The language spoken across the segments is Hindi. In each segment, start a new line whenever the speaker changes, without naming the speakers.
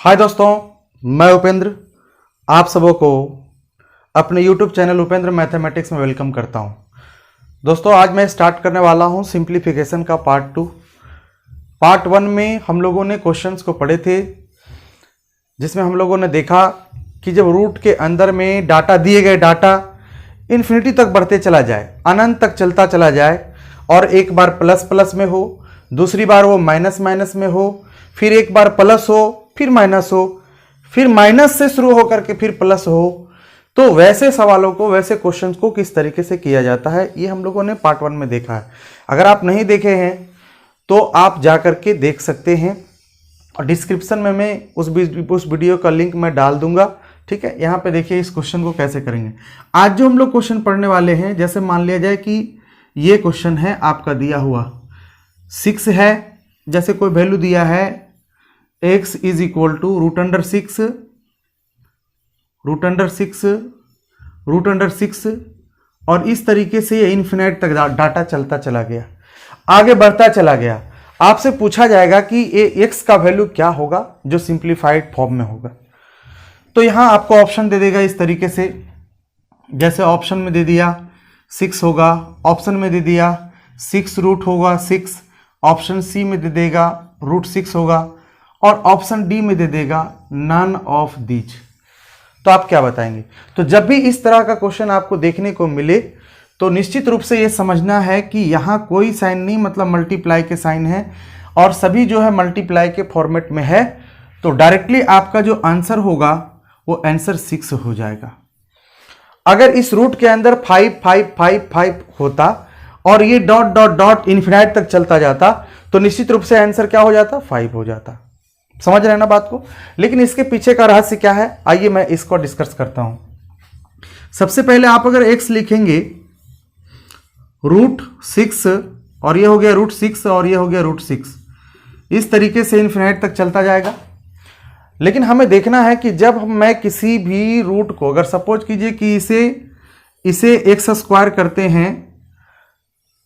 हाय दोस्तों, मैं उपेंद्र आप सबों को अपने YouTube चैनल उपेंद्र मैथमेटिक्स में वेलकम करता हूं। दोस्तों, आज मैं स्टार्ट करने वाला हूं सिंप्लीफिकेशन का पार्ट 2। पार्ट 1 में हम लोगों ने क्वेश्चंस को पढ़े थे, जिसमें हम लोगों ने देखा कि जब रूट के अंदर में डाटा दिए गए डाटा इन्फिनिटी तक बढ़ते चला जाए, अनंत तक चलता चला जाए, और एक बार प्लस प्लस में हो, दूसरी बार वो माइनस माइनस में हो, फिर एक बार प्लस हो, फिर माइनस हो, फिर माइनस से शुरू होकर के फिर प्लस हो, तो वैसे सवालों को, वैसे क्वेश्चंस को किस तरीके से किया जाता है, ये हम लोगों ने पार्ट 1 में देखा है। अगर आप नहीं देखे हैं तो आप जा करके देख सकते हैं, और डिस्क्रिप्शन में मैं उस वीडियो का लिंक मैं डाल दूंगा। ठीक है, यहाँ पे देखिए इस क्वेश्चन को कैसे करेंगे। आज जो हम लोग क्वेश्चन पढ़ने वाले हैं, जैसे मान लिया जाए कि ये क्वेश्चन है आपका दिया हुआ 6 है, जैसे कोई वैल्यू दिया है x is equal to root under six, और इस तरीके से ये इन्फिनाइट तक डाटा चलता चला गया, आगे बढ़ता चला गया। आपसे पूछा जाएगा कि ये x का वैल्यू क्या होगा जो सिंप्लीफाइड फॉर्म में होगा। तो यहां आपको ऑप्शन दे देगा इस तरीके से, जैसे ऑप्शन में दे दिया 6 होगा, ऑप्शन में दे दिया 6 रूट होगा 6, ऑप्शन सी में दे देगा रूट 6 होगा, और ऑप्शन डी में दे देगा नन ऑफ दीज। तो आप क्या बताएंगे? तो जब भी इस तरह का क्वेश्चन आपको देखने को मिले तो निश्चित रूप से ये समझना है कि यहाँ कोई साइन नहीं, मतलब मल्टीप्लाई के साइन है, और सभी जो है मल्टीप्लाई के फॉर्मेट में है। तो डायरेक्टली आपका जो आंसर होगा वो आंसर 6 हो जाएगा। अगर इस रूट के अंदर 5 5 5 5 होता और ये डॉट डॉट डॉट इन्फिनाइट तक चलता जाता, तो निश्चित रूप से आंसर क्या हो जाता? 5 हो जाता। समझ रहे हैं ना बात को? लेकिन इसके पीछे का रहस्य क्या है, आइए मैं इसको डिस्कस करता हूं। सबसे पहले आप अगर x लिखेंगे रूट 6, और ये हो गया रूट 6, और ये हो गया रूट 6, इस तरीके से इन्फिनाइट तक चलता जाएगा। लेकिन हमें देखना है कि जब मैं किसी भी रूट को, अगर सपोज कीजिए कि इसे एक्स स्क्वायर करते हैं,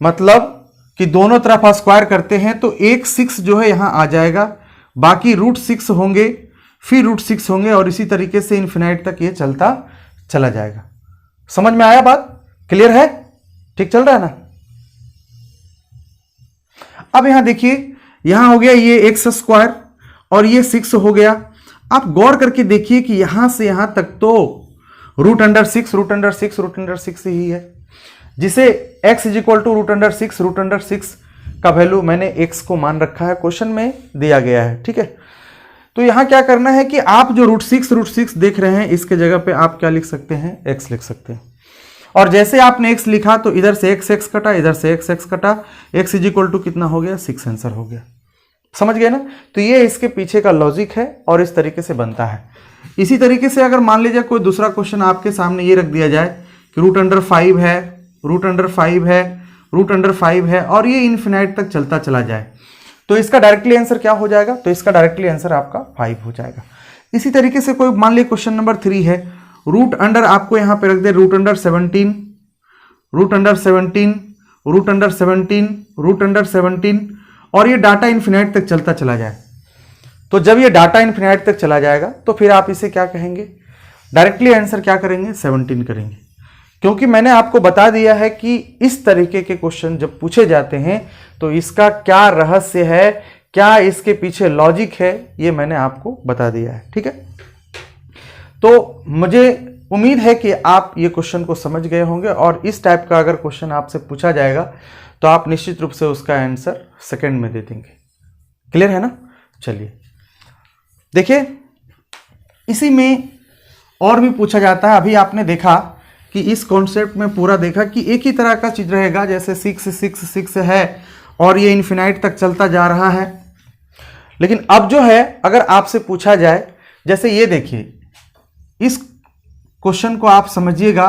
मतलब कि दोनों तरफ स्क्वायर करते हैं, तो एक 6 जो है यहां आ जाएगा, बाकी रूट 6 होंगे, फिर रूट 6 होंगे, और इसी तरीके से इन्फिनाइट तक ये चलता चला जाएगा। समझ में आया बात? क्लियर है? ठीक चल रहा है ना? अब यहां देखिए, यहां हो गया ये एक्स स्क्वायर और ये 6 हो गया। आप गौर करके देखिए कि यहां से यहां तक तो रूट अंडर 6 ही है, जिसे x is equal to root under 6 का वैल्यू मैंने x को मान रखा है, क्वेश्चन में दिया गया है। ठीक है, तो यहां क्या करना है कि आप जो रूट 6 देख रहे हैं, इसके जगह पे आप क्या लिख सकते हैं? x लिख सकते हैं। और जैसे आपने x लिखा तो इधर से x कटा, इधर से x कटा, x इज इक्वल टू कितना हो गया? 6 आंसर हो गया। समझ गए ना? तो ये इसके पीछे का लॉजिक है, और इस तरीके से बनता है। इसी तरीके से अगर मान लीजिए कोई दूसरा क्वेश्चन आपके सामने ये रख दिया जाए कि रूट अंडर 5 है, रूट अंडर 5 है, और ये इन्फिनाइट तक चलता चला जाए, तो इसका डायरेक्टली आंसर क्या हो जाएगा? तो इसका डायरेक्टली आंसर आपका 5 हो जाएगा। इसी तरीके से कोई मान लीजिए क्वेश्चन नंबर 3 है, रूट अंडर आपको यहां पे रख दे रूट अंडर 17, और ये डाटा इन्फिनाइट तक चलता चला जाए। तो जब ये डाटा इन्फिनाइट तक चला जाएगा तो फिर आप इसे क्या कहेंगे? डायरेक्टली आंसर क्या करेंगे? 17 करेंगे। क्योंकि मैंने आपको बता दिया है कि इस तरीके के क्वेश्चन जब पूछे जाते हैं तो इसका क्या रहस्य है, क्या इसके पीछे लॉजिक है, ये मैंने आपको बता दिया है। ठीक है, तो मुझे उम्मीद है कि आप ये क्वेश्चन को समझ गए होंगे, और इस टाइप का अगर क्वेश्चन आपसे पूछा जाएगा तो आप निश्चित रूप से उसका आंसर सेकंड में दे देंगे। क्लियर है ना? चलिए देखिए, इसी में और भी पूछा जाता है। अभी आपने देखा कि इस कॉन्सेप्ट में पूरा देखा कि एक ही तरह का चीज रहेगा, जैसे 6 है और ये इन्फिनाइट तक चलता जा रहा है। लेकिन अब जो है, अगर आपसे पूछा जाए, जैसे ये देखिए, इस क्वेश्चन को आप समझिएगा।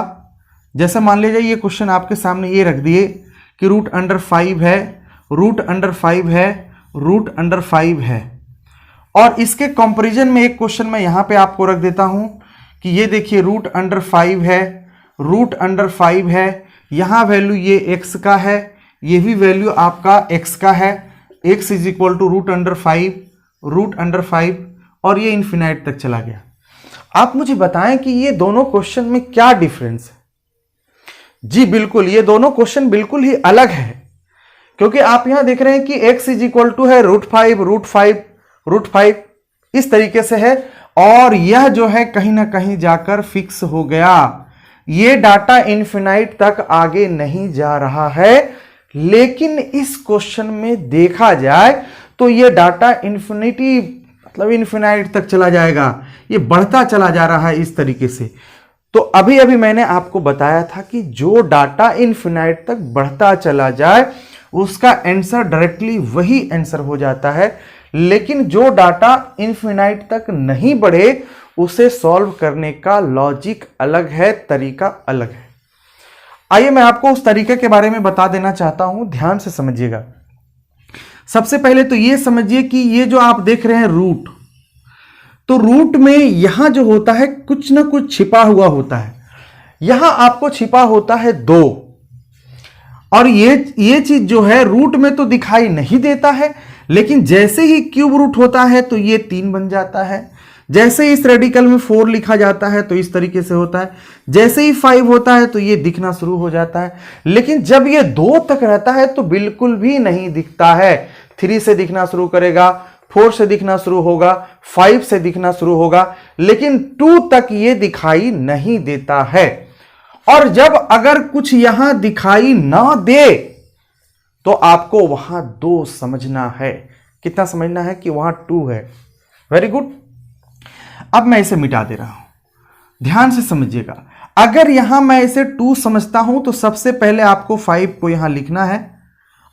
जैसे मान लीजिए ये क्वेश्चन आपके सामने ये रख दिए कि रूट अंडर 5 है, रूट अंडर 5 है, और इसके कंपैरिजन में एक क्वेश्चन मैं यहां पे आपको रख देता हूं कि ये देखिए रूट अंडर 5 है, यहां वैल्यू ये x का है, ये भी वैल्यू आपका x का है, x is equal to root under 5, और ये इन्फिनाइट तक चला गया। आप मुझे बताएं कि ये दोनों क्वेश्चन में क्या डिफरेंस है। जी बिल्कुल, ये दोनों क्वेश्चन बिल्कुल ही अलग है, क्योंकि आप यहां देख रहे हैं कि x इज इक्वल टू है √5 इस तरीके से है, और यह जो है कहीं ना कहीं जाकर फिक्स हो गया। ये डाटा इन्फिनाइट तक आगे नहीं जा रहा है, लेकिन इस क्वेश्चन में देखा जाए तो ये डाटा इन्फिनिटी मतलब इन्फिनाइट तक चला जाएगा, ये बढ़ता चला जा रहा है इस तरीके से। तो अभी अभी मैंने आपको बताया था कि जो डाटा इन्फिनाइट तक बढ़ता चला जाए उसका आंसर डायरेक्टली वही आंसर हो जाता है, लेकिन जो डाटा इन्फिनाइट तक नहीं बढ़े उसे सॉल्व करने का लॉजिक अलग है, तरीका अलग है। आइए मैं आपको उस तरीके के बारे में बता देना चाहता हूं, ध्यान से समझिएगा। सबसे पहले तो ये समझिए कि ये जो आप देख रहे हैं रूट, तो रूट में यहां जो होता है कुछ ना कुछ छिपा हुआ होता है। यहां आपको छिपा होता है 2, और ये चीज जो है रूट में तो दिखाई नहीं देता है, लेकिन जैसे ही क्यूब रूट होता है तो ये 3 बन जाता है। जैसे ही इस रेडिकल में 4 लिखा जाता है तो इस तरीके से होता है। जैसे ही 5 होता है तो ये दिखना शुरू हो जाता है, लेकिन जब ये 2 तक रहता है तो बिल्कुल भी नहीं दिखता है। 3 से दिखना शुरू करेगा, 4 से दिखना शुरू होगा, 5 से दिखना शुरू होगा, लेकिन 2 तक ये दिखाई नहीं देता है। और जब अगर कुछ यहां दिखाई ना दे तो आपको वहां 2 समझना है। कितना समझना है कि वहां 2 है। Very good. अब मैं इसे मिटा दे रहा हूं, ध्यान से समझिएगा। अगर यहां मैं इसे 2 समझता हूं तो सबसे पहले आपको 5 को यहां लिखना है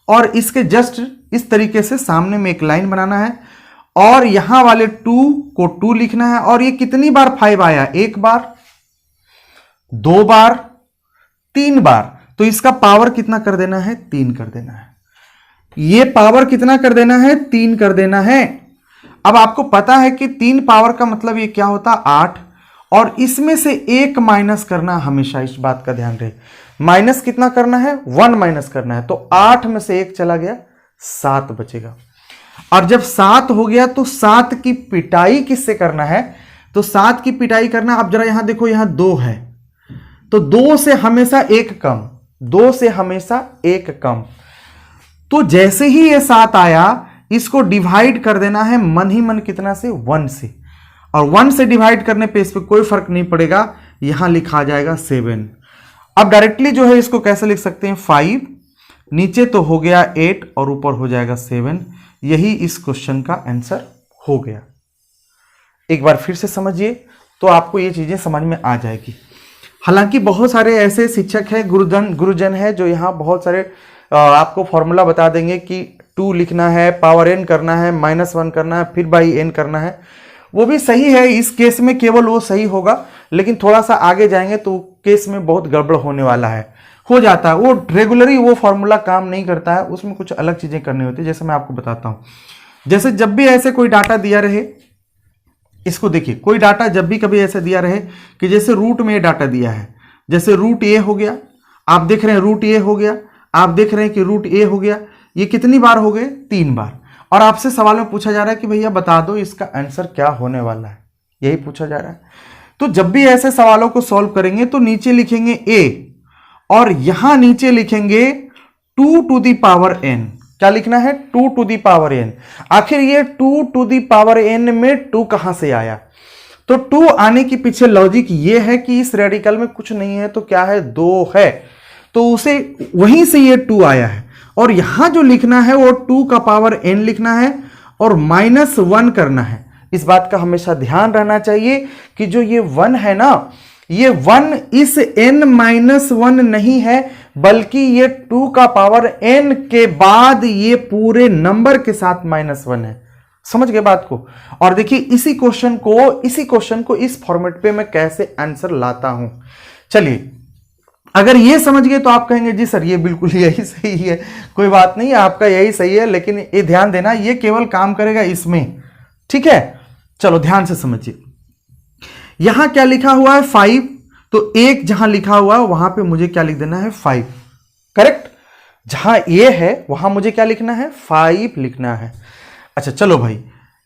और इसके जस्ट इस तरीके से सामने में एक लाइन बनाना है, और यहां वाले 2 को 2 लिखना है। और ये कितनी बार 5 आया? 1 बार, 2 बार, 3 बार। तो इसका पावर कितना कर देना है? 3 कर देना है। ये पावर कितना कर देना है? 3 कर देना है। अब आपको पता है कि 3 पावर का मतलब ये क्या होता? 8, और इसमें से 1 माइनस करना, हमेशा इस बात का ध्यान रहे। माइनस कितना करना है? 1 माइनस करना है। तो 8 में से 1 चला गया, 7 बचेगा। और जब 7 हो गया तो 7 की पिटाई किससे करना है? तो 7 की पिटाई करना, आप जरा यहां देखो, यहां 2 है तो 2 से हमेशा 1 कम, 2 से हमेशा 1 कम। तो जैसे ही ये 7 आया, इसको डिवाइड कर देना है मन ही मन कितना से? 1 से। और 1 से डिवाइड करने पे इस पर कोई फर्क नहीं पड़ेगा, यहां लिखा जाएगा 7। अब डायरेक्टली जो है इसको कैसे लिख सकते हैं? 5 नीचे तो हो गया 8 और ऊपर हो जाएगा 7। यही इस क्वेश्चन का आंसर हो गया। एक बार फिर से समझिए तो आपको ये चीजें समझ में आ जाएगी। हालांकि बहुत सारे ऐसे शिक्षक हैं, गुरुजन है, जो यहाँ बहुत सारे आपको फॉर्मूला बता देंगे कि 2 लिखना है, पावर n करना है, -1 करना है, फिर बाई n करना है। वो भी सही है, इस केस में केवल वो सही होगा, लेकिन थोड़ा सा आगे जाएंगे तो केस में बहुत गड़बड़ होने वाला है। हो जाता है वो रेगुलरली वो फॉर्मूला काम नहीं करता है, उसमें कुछ अलग चीजें करनी होती है। जैसे मैं आपको बताता हूं, जैसे जब भी ऐसे कोई डाटा दिया रहे, इसको देखिए, कोई डाटा जब भी कभी ऐसे दिया रहे कि जैसे रूट में डाटा दिया है, जैसे रूट ए हो गया, आप देख रहे हैं रूट ए हो गया, आप देख रहे हैं कि रूट ए हो गया। ये कितनी बार हो गए? 3 बार। और आपसे सवाल में पूछा जा रहा है कि भैया बता दो इसका आंसर क्या होने वाला है, यही पूछा जा रहा है। तो जब भी ऐसे सवालों को सॉल्व करेंगे तो नीचे लिखेंगे a और यहां नीचे लिखेंगे 2 टू दी पावर n। क्या लिखना है? 2 टू दी पावर n। आखिर ये 2 टू दी पावर n में 2 कहां से आया? तो 2 आने के पीछे लॉजिक ये है कि इस रेडिकल में कुछ नहीं है तो क्या है? 2 है, तो उसे वहीं से ये 2 आया है। और यहां जो लिखना है वो 2 का पावर n लिखना है और -1 करना है। इस बात का हमेशा ध्यान रहना चाहिए कि जो ये 1 है ना, ये 1 इस n-1 नहीं है, बल्कि ये 2 का पावर n के बाद ये पूरे नंबर के साथ -1 है। समझ गए बात को? और देखिए इसी क्वेश्चन को इस फॉर्मेट पे मैं कैसे आंसर लाता हूं। चलिए, अगर ये समझ गए तो आप कहेंगे जी सर ये बिल्कुल यही सही है। कोई बात नहीं, आपका यही सही है, लेकिन ये ध्यान देना ये केवल काम करेगा इसमें, ठीक है? चलो ध्यान से समझिए। यहां क्या लिखा हुआ है? 5। तो 1 जहां लिखा हुआ है वहां पे मुझे क्या लिख देना है? 5। करेक्ट? जहां ये है वहां मुझे क्या लिखना है? 5 लिखना है। अच्छा चलो भाई,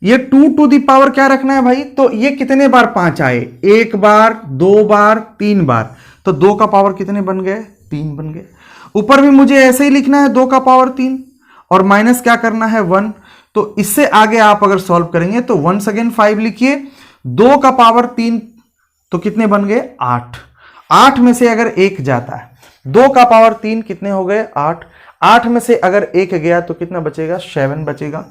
ये 2 टू दी पावर क्या रखना है भाई, तो ये कितने बार 5 आए, 1 बार 2 बार 3 बार, तो 2 का पावर कितने बन गए, 3 बन गए। ऊपर भी मुझे ऐसे ही लिखना है 2 का पावर 3 और माइनस क्या करना है 1। तो इससे आगे आप अगर सॉल्व करेंगे तो वंस अगेन 5 लिखिए, 2 का पावर 3 तो कितने बन गए 8। 8 में से अगर 1 जाता है, 2 का पावर 3 कितने हो गए 8। 8 में से अगर 1 गया तो कितना बचेगा 7 बचेगा,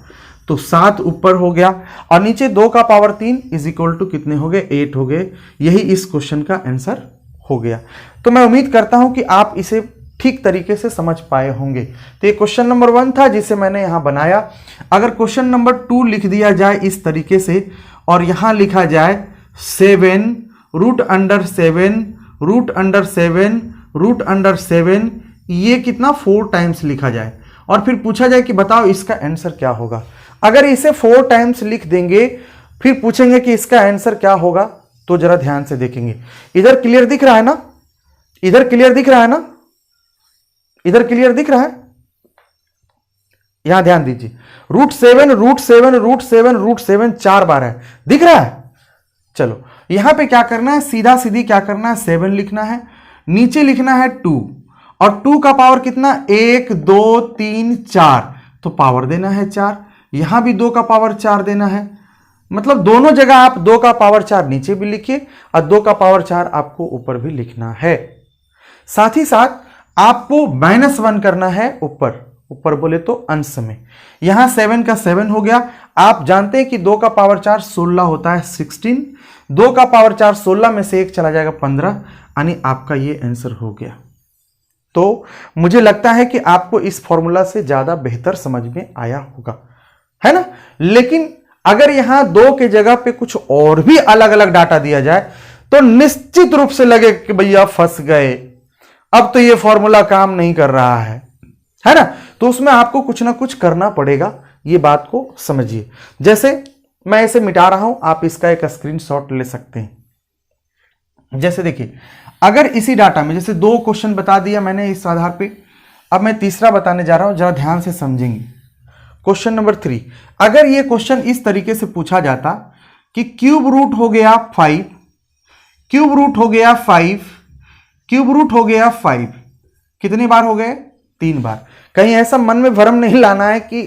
तो 7 ऊपर हो गया और नीचे 2 का पावर 3 इज इक्वल टू कितने हो गए 8 हो गए। यही इस क्वेश्चन का आंसर हो गया। तो मैं उम्मीद करता हूं कि आप इसे ठीक तरीके से समझ पाए होंगे। तो ये क्वेश्चन नंबर 1 था जिसे मैंने यहां बनाया। अगर क्वेश्चन नंबर 2 लिख दिया जाए इस तरीके से और यहां लिखा जाए 7 root under 7 root under 7 root under 7, ये कितना 4 टाइम्स लिखा जाए और फिर पूछा जाए कि बताओ इसका आंसर क्या होगा। अगर इसे 4 टाइम्स लिख देंगे फिर पूछेंगे कि इसका आंसर क्या होगा, तो जरा ध्यान से देखेंगे। इधर क्लियर दिख रहा है ना, इधर क्लियर दिख रहा है ना, इधर क्लियर दिख रहा है, यहां ध्यान दीजिए। रूट 7 रूट 7 रूट 7 रूट 7 4 बार है, दिख रहा है। चलो यहां पे क्या करना है, सीधा सीधी क्या करना है 7 लिखना है, नीचे लिखना है 2 और 2 का पावर कितना 1 2 3 4, तो पावर देना है 4। यहां भी 2 का पावर 4 देना है, मतलब दोनों जगह आप 2 का पावर 4 नीचे भी लिखिए और 2 का पावर 4 आपको ऊपर भी लिखना है। साथ ही साथ आपको -1 करना है ऊपर, ऊपर बोले तो अंश में। यहां 7 का 7 हो गया। आप जानते हैं कि 2 का पावर 4 16 होता है 16, 2 का पावर 4 16 में से 1 चला जाएगा 15, यानी आपका ये आंसर हो गया। तो मुझे लगता है कि आपको इस फॉर्मूला से ज्यादा बेहतर समझ में आया होगा, है ना। लेकिन अगर यहां 2 के जगह पे कुछ और भी अलग अलग डाटा दिया जाए तो निश्चित रूप से लगे कि भैया फंस गए, अब तो ये फॉर्मूला काम नहीं कर रहा है ना। तो उसमें आपको कुछ ना कुछ करना पड़ेगा, ये बात को समझिए। जैसे मैं इसे मिटा रहा हूं, आप इसका एक स्क्रीनशॉट ले सकते हैं। जैसे देखिए, अगर इसी डाटा में जैसे 2 क्वेश्चन बता दिया मैंने इस आधार पे, अब मैं तीसरा बताने जा रहा हूं, जरा ध्यान से समझेंगे। क्वेश्चन नंबर 3, अगर ये क्वेश्चन इस तरीके से पूछा जाता कि क्यूब रूट हो गया 5, क्यूब रूट हो गया 5, क्यूब रूट हो गया 5, कितनी बार हो गए 3 बार। कहीं ऐसा मन में भ्रम नहीं लाना है कि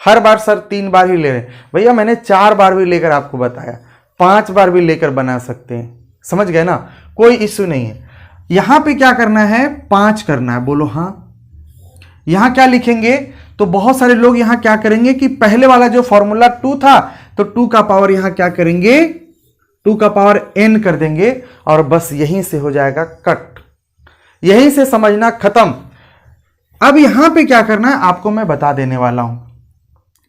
हर बार सर 3 बार ही ले रहे हैं। भैया मैंने 4 बार भी लेकर आपको बताया, 5 बार भी लेकर बना सकते हैं, समझ गए ना, कोई इश्यू नहीं है। यहां पे क्या करना है 5 करना है, बोलो हाँ। यहां क्या लिखेंगे, तो बहुत सारे लोग यहां क्या करेंगे कि पहले वाला जो फॉर्मूला 2 था तो 2 का पावर यहां क्या करेंगे 2 का पावर n कर देंगे और बस यहीं से हो जाएगा कट, यहीं से समझना खत्म। अब यहां पे क्या करना है आपको मैं बता देने वाला हूं।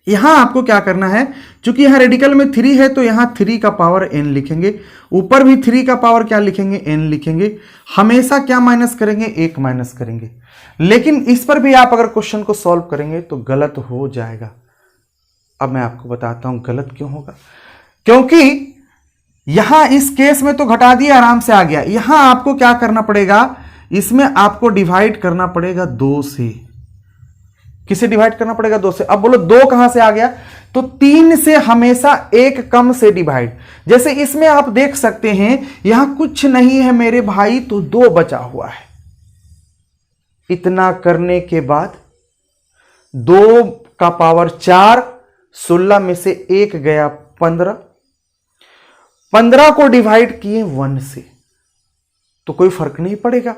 यहां आपको क्या करना है, चूंकि यहां रेडिकल में 3 है तो यहां 3 का पावर n लिखेंगे, ऊपर भी 3 का पावर क्या लिखेंगे n लिखेंगे। हमेशा क्या माइनस करेंगे 1 माइनस करेंगे। लेकिन इस पर भी आप अगर क्वेश्चन को सॉल्व करेंगे तो गलत हो जाएगा। अब मैं आपको बताता हूं गलत क्यों होगा, क्योंकि यहां इस केस में तो घटा दिया आराम से आ गया। यहां आपको क्या करना पड़ेगा, इसमें आपको डिवाइड करना पड़ेगा 2 से। किसे डिवाइड करना पड़ेगा 2 से। अब बोलो 2 कहां से आ गया, तो 3 से हमेशा 1 कम से डिवाइड। जैसे इसमें आप देख सकते हैं यहां कुछ नहीं है मेरे भाई, तो 2 बचा हुआ है। इतना करने के बाद 2 का पावर 4, 16 में से 1 गया 15, 15 को डिवाइड किए 1 से, तो कोई फर्क नहीं पड़ेगा।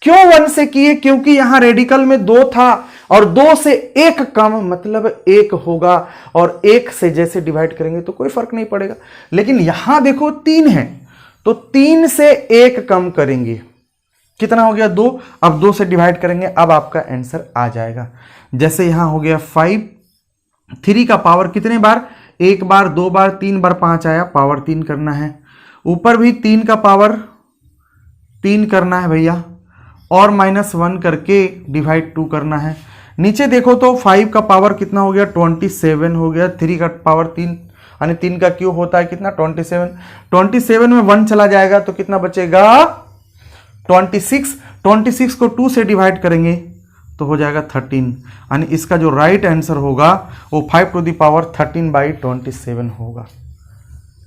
क्यों 1 से किए, क्योंकि यहां रेडिकल में 2 था और 2 से 1 कम मतलब 1 होगा, और 1 से जैसे डिवाइड करेंगे तो कोई फर्क नहीं पड़ेगा। लेकिन यहां देखो 3 है तो 3 से 1 कम करेंगे, कितना हो गया 2। अब 2 से डिवाइड करेंगे, अब आपका आंसर आ जाएगा। जैसे यहां हो गया 5, 3 का पावर कितने बार 1 बार 2 बार 3 बार 5 आया, पावर 3 करना है। ऊपर भी 3 का पावर 3 करना है भैया, और -1 करके डिवाइड 2 करना है। नीचे देखो तो 5 का पावर कितना हो गया 27 हो गया, 3 का पावर 3 यानी 3 का क्यूब होता है कितना 27, 27 में 1 चला जाएगा तो कितना बचेगा 26, 26 को 2 से डिवाइड करेंगे तो हो जाएगा 13, यानी इसका जो राइट आंसर होगा वो 5^13/27 होगा।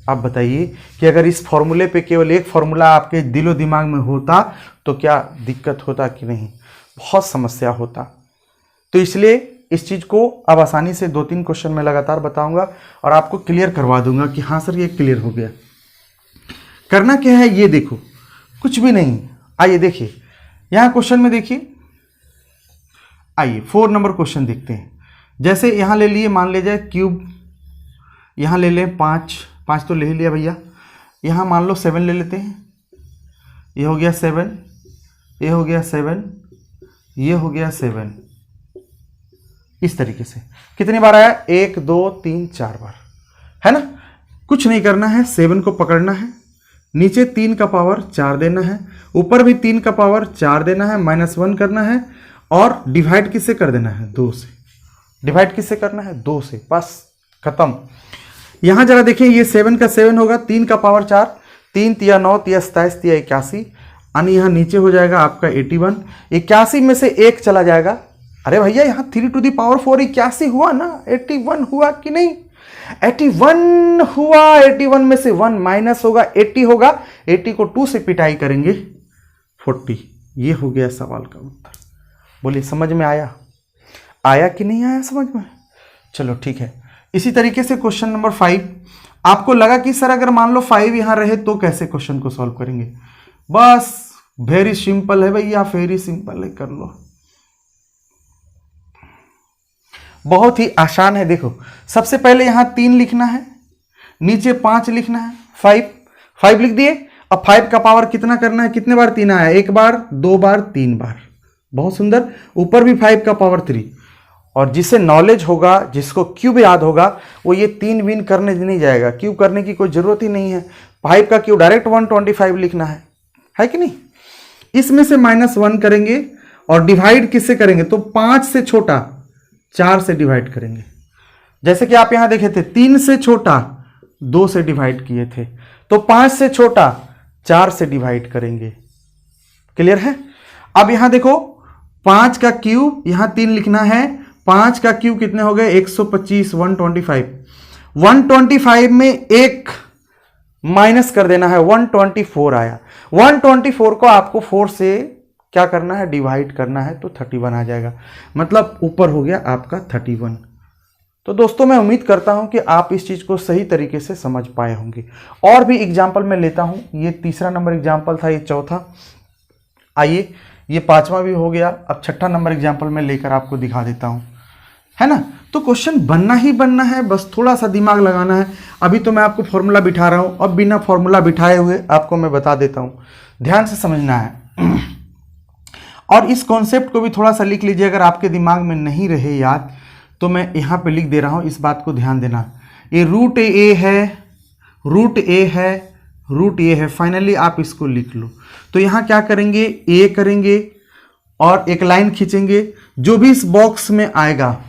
आप बताइए कि अगर इस फॉर्मूले पे केवल एक फॉर्मूला आपके दिलो दिमाग में होता तो क्या दिक्कत होता कि नहीं, बहुत समस्या होता। तो इसलिए इस चीज़ को अब आसानी से 2-3 क्वेश्चन में लगातार बताऊंगा और आपको क्लियर करवा दूंगा कि हाँ सर ये क्लियर हो गया। करना क्या है ये देखो, कुछ भी नहीं। आइए देखिए यहाँ क्वेश्चन में देखिए, आइए 4 नंबर क्वेश्चन देखते हैं। जैसे यहाँ ले लिए, मान ले जाए क्यूब, यहाँ ले लें 5 तो ले ही लिया भैया, यहाँ मान लो 7 ले लेते हैं, ये हो गया 7, ये हो गया 7, ये हो गया 7। इस तरीके से कितनी बार आया, 1 2 3 4 बार, है ना। कुछ नहीं करना है, 7 को पकड़ना है, नीचे 3 का पावर 4 देना है, ऊपर भी 3 का पावर 4 देना है, -1 करना है और डिवाइड किससे कर देना है, 2 से। डिवाइड किससे करना है, 2 से, बस खत्म। यहां जरा देखिए, ये 7 का 7 होगा, 3 का पावर 4, 3 तिया 9 तिया 27 तिया 81, यानी यहाँ नीचे हो जाएगा आपका 81। 81 में से 1 चला जाएगा। अरे भैया यहाँ 3^4 81 हुआ ना, 81 हुआ कि नहीं, 81 हुआ। 81 में से 1 माइनस होगा, 80 होगा, 80 को 2 से पिटाई करेंगे 40। ये हो गया सवाल का उत्तर। बोलिए समझ में आया, आया कि नहीं आया समझ में। चलो ठीक है। इसी तरीके से क्वेश्चन नंबर 5, आपको लगा कि सर अगर मान लो 5 यहां रहे तो कैसे क्वेश्चन को सॉल्व करेंगे। बस वेरी सिंपल है भैया, वेरी सिंपल है, कर लो, बहुत ही आसान है। देखो सबसे पहले यहां 3 लिखना है, नीचे 5 लिखना है, 5 लिख दिए। अब 5 का पावर कितना करना है, कितने बार 3 आया, 1 बार 2 बार 3 बार, बहुत सुंदर। ऊपर भी 5 का पावर 3। और जिसे नॉलेज होगा, जिसको क्यूब याद होगा, वो ये 3 विन करने नहीं जाएगा, क्यूब करने की कोई जरूरत ही नहीं है। 5 का क्यूब डायरेक्ट 125 लिखना है कि नहीं। इसमें से -1 करेंगे और डिवाइड किससे करेंगे, तो 5 से छोटा 4 से डिवाइड करेंगे। जैसे कि आप यहां देखे थे 3 से छोटा 2 से डिवाइड किए थे, तो 5 से छोटा 4 से डिवाइड करेंगे। क्लियर है। अब यहां देखो 5 का क्यूब, यहां 3 लिखना है, 5 का क्यूब कितने हो गए, 125, 125। 125 में 1 माइनस कर देना है, 124 आया। 124 को आपको 4 से क्या करना है, डिवाइड करना है, तो 31 आ जाएगा। मतलब ऊपर हो गया आपका 31। तो दोस्तों मैं उम्मीद करता हूं कि आप इस चीज को सही तरीके से समझ पाए होंगे। और भी एग्जाम्पल मैं लेता हूं, ये 3रा नंबर एग्जाम्पल था, ये 4था, आइए ये 5वां भी हो गया। अब 6ठा नंबर एग्जाम्पल मैं लेकर आपको दिखा देता हूं, है ना। तो क्वेश्चन बनना ही बनना है, बस थोड़ा सा दिमाग लगाना है। अभी तो मैं आपको फॉर्मूला बिठा रहा हूं, अब बिना फॉर्मूला बिठाए हुए आपको मैं बता देता हूं, ध्यान से समझना है। और इस कॉन्सेप्ट को भी थोड़ा सा लिख लीजिए, अगर आपके दिमाग में नहीं रहे याद तो मैं यहाँ पे लिख दे रहा हूँ, इस बात को ध्यान देना। ये रूट ए है, रूट ए है, रूट ए है, फाइनली आप इसको लिख लो। तो यहाँ क्या करेंगे, ए करेंगे और एक लाइन खींचेंगे। जो भी इस बॉक्स में आएगा,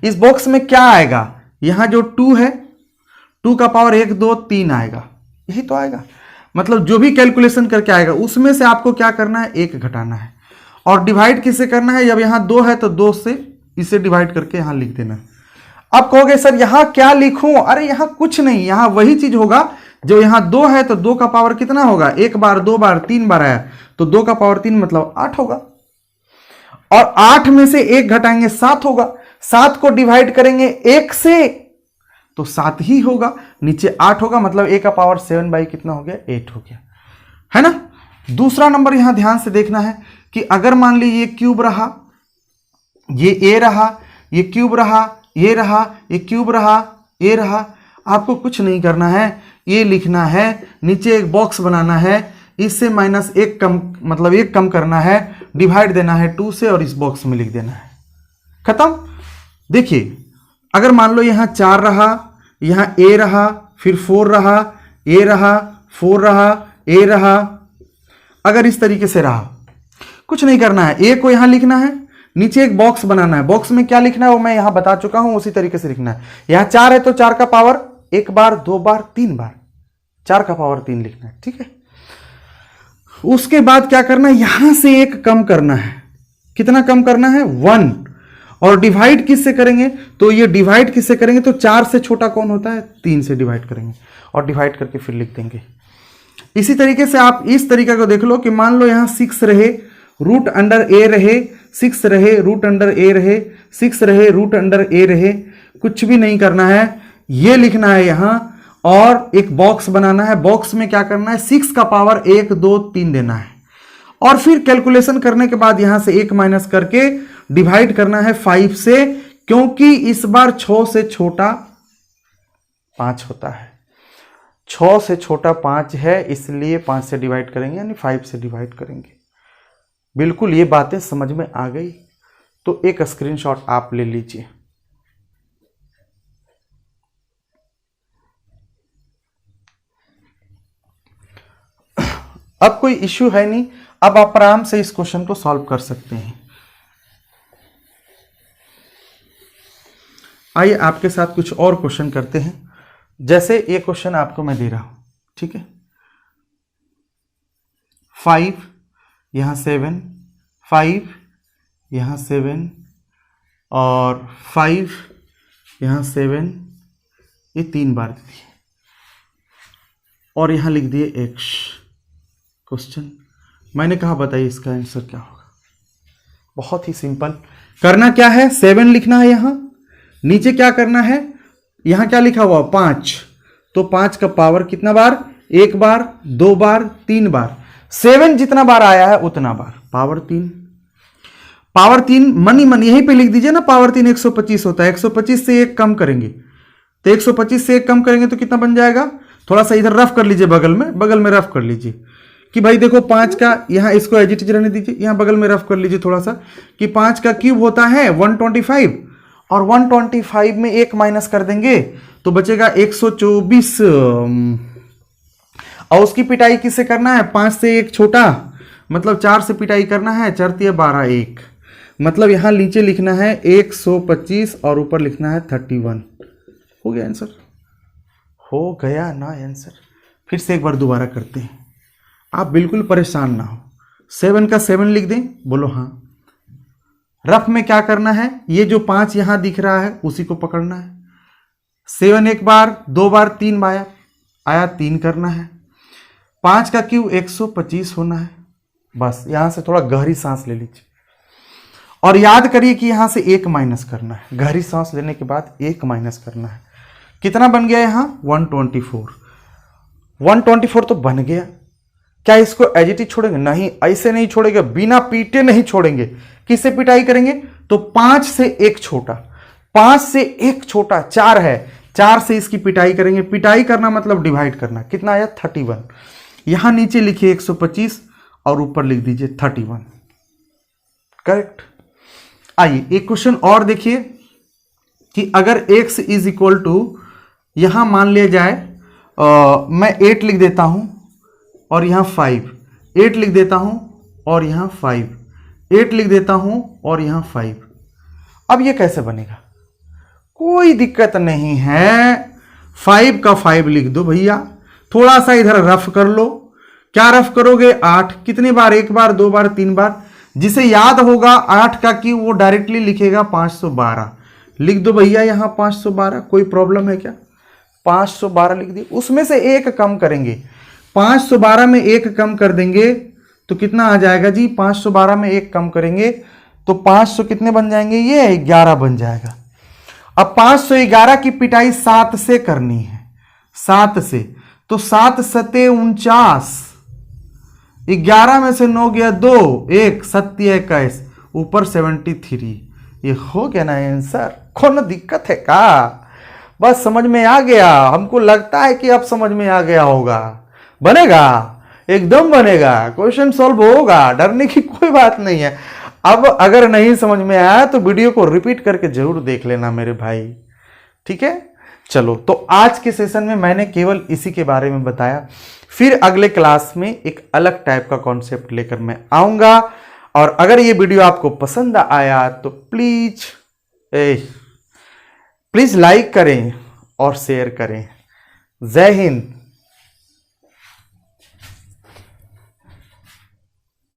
इस बॉक्स में क्या आएगा, यहाँ जो 2 है, 2 का पावर 1 2 3 आएगा, यही तो आएगा। मतलब जो भी कैलकुलेशन करके आएगा उसमें से आपको क्या करना है, 1 घटाना है। और डिवाइड किससे करना है, जब यहाँ 2 है तो 2 से इसे डिवाइड करके यहाँ लिख देना है। अब कहोगे सर यहाँ क्या लिखूं, अरे यहाँ कुछ नहीं, यहाँ वही चीज होगा। जो यहाँ 2 है तो 2 का पावर कितना होगा, 1 बार 2 बार 3 बार आया, तो 2 का पावर 3 मतलब 8 होगा। और 8 में से 1 घटाएंगे 7 होगा। 7 को डिवाइड करेंगे 1 से तो 7 ही होगा, नीचे 8 होगा, मतलब a का पावर 7 बाई कितना हो गया, 8 हो गया, है ना। दूसरा नंबर यहां ध्यान से देखना है कि अगर मान लीजिए ये क्यूब रहा, ये a रहा, ये क्यूब रहा, ये रहा, ये क्यूब रहा, ये रहा, आपको कुछ नहीं करना है, ये लिखना है, नीचे एक बॉक्स बनाना है, इससे -1 कम, मतलब 1 कम करना है, डिवाइड देना है 2 से और इस बॉक्स में लिख देना है, खत्म। देखिए अगर मान लो यहाँ 4 रहा, यहाँ a रहा, फिर 4 रहा, a रहा, 4 रहा, a रहा, अगर इस तरीके से रहा, कुछ नहीं करना है, a को यहाँ लिखना है, नीचे एक बॉक्स बनाना है, बॉक्स में क्या लिखना है वो मैं यहां बता चुका हूं, उसी तरीके से लिखना है। यहां 4 है तो 4 का पावर 1 बार 2 बार 3 बार, 4 का पावर 3 लिखना है, ठीक है। उसके बाद क्या करना है, यहां से 1 कम करना है, कितना कम करना है 1। और डिवाइड किससे करेंगे, तो ये डिवाइड किससे करेंगे, तो 4 से छोटा कौन होता है, 3 से डिवाइड करेंगे और डिवाइड करके फिर लिख देंगे। इसी तरीके से आप इस तरीका को देख लो कि मान लो यहां 6 रहे, रूट अंडर ए रहे, 6 रहे, रूट अंडर ए रहे, 6 रहे, रूट अंडर ए रहे, कुछ भी नहीं करना है, ये लिखना है यहां और एक बॉक्स बनाना है। बॉक्स में क्या करना है, 6 का पावर 1 2 3 देना है और फिर कैलकुलेशन करने के बाद यहां से 1 माइनस करके डिवाइड करना है 5 से, क्योंकि इस बार 6 से छोटा 5 होता है, 6 से छोटा 5 है, इसलिए 5 से डिवाइड करेंगे यानी 5 से डिवाइड करेंगे। बिल्कुल ये बातें समझ में आ गई, तो एक स्क्रीनशॉट आप ले लीजिए। अब कोई इश्यू है नहीं, अब आप आराम से इस क्वेश्चन को सॉल्व कर सकते हैं। आइए आपके साथ कुछ और क्वेश्चन करते हैं। जैसे ये क्वेश्चन आपको मैं दे रहा हूं, ठीक है, 5 यहां 7, 5 यहां 7 और 5 यहां 7, ये 3 बार दिए और यहां लिख दिए x। क्वेश्चन मैंने कहा बताइए इसका आंसर क्या होगा। बहुत ही सिंपल, करना क्या है, 7 लिखना है, यहां नीचे क्या करना है, यहां क्या लिखा हुआ 5, तो 5 का पावर कितना बार, 1 बार, 2 बार, 3 बार, 7 जितना बार आया है उतना बार, पावर 3। पावर 3 मनी मन यहीं पे लिख दीजिए ना, पावर 3 125 होता है, 125 से 1 कम करेंगे तो 125 से 1 कम करेंगे तो कितना बन जाएगा, थोड़ा सा इधर रफ कर लीजिए, बगल में रफ कर लीजिए कि भाई देखो 5 का, यहां इसको एज इट इज रहने दीजिए, यहां बगल में रफ कर लीजिए थोड़ा सा कि 5 का क्यूब होता है 125 और 125 में 1 माइनस कर देंगे तो बचेगा 124 और उसकी पिटाई किससे करना है, 5 से 1 छोटा, मतलब 4 से पिटाई करना है, 4 × 12 1, मतलब यहां नीचे लिखना है 125 और ऊपर लिखना है 31। हो गया आंसर, हो गया ना आंसर। फिर से एक बार दोबारा करते हैं, आप बिल्कुल परेशान ना हो। 7 का 7 लिख दें, बोलो हाँ। रफ में क्या करना है, ये जो 5 यहां दिख रहा है उसी को पकड़ना है, 7 1 बार, 2 बार, 3 बार आया 3 करना है, 5 का क्यूब 125 होना है। बस यहां से थोड़ा गहरी सांस ले लीजिए और याद करिए कि यहां से 1 माइनस करना है, गहरी सांस लेने के बाद 1 माइनस करना है। कितना बन गया यहां 124। 124 तो बन गया, क्या इसको एज इट इज छोड़ेंगे, नहीं ऐसे नहीं छोड़ेंगे, बिना पीटे नहीं छोड़ेंगे। किससे पिटाई करेंगे, तो 5 से 1 छोटा, 5 से 1 छोटा 4 है, 4 से इसकी पिटाई करेंगे। पिटाई करना मतलब डिवाइड करना, कितना आया 31। यहां नीचे लिखिए 125 और ऊपर लिख दीजिए 31, करेक्ट। आइए एक क्वेश्चन और देखिए कि अगर x इज इक्वल टू, यहां मान लिया जाए मैं 8 लिख देता हूं और यहां 5, 8 लिख देता हूं और यहां 5, 8 लिख देता हूं और यहां 5। अब ये कैसे बनेगा, कोई दिक्कत नहीं है, 5 का 5 लिख दो भैया, थोड़ा सा इधर रफ कर लो। क्या रफ करोगे, 8 कितनी बार, 1 बार, 2 बार, 3 बार। जिसे याद होगा 8 का क्यूब वो डायरेक्टली लिखेगा 512, लिख दो भैया यहां 512। कोई प्रॉब्लम है क्या, 512 लिख दिए, उसमें से 1 कम करेंगे, 512 में 1 कम कर देंगे तो कितना आ जाएगा जी, 512 में 1 कम करेंगे तो 500 कितने बन जाएंगे, ये 11 बन जाएगा। अब 511 की पिटाई 7 से करनी है, 7 से, तो 7 7 49, 11 में से 9 गया 2, 1 7 21, ऊपर 73। ये हो गया ना आंसर, कौन दिक्कत है का, बस समझ में आ गया। हमको लगता है कि अब समझ में आ गया होगा, बनेगा, एकदम बनेगा, क्वेश्चन सॉल्व होगा, डरने की कोई बात नहीं है। अब अगर नहीं समझ में आया तो वीडियो को रिपीट करके जरूर देख लेना मेरे भाई, ठीक है। चलो, तो आज के सेशन में मैंने केवल इसी के बारे में बताया, फिर अगले क्लास में एक अलग टाइप का कॉन्सेप्ट लेकर मैं आऊंगा। और अगर ये वीडियो आपको पसंद आया तो प्लीज लाइक करें और शेयर करें। जय हिंद।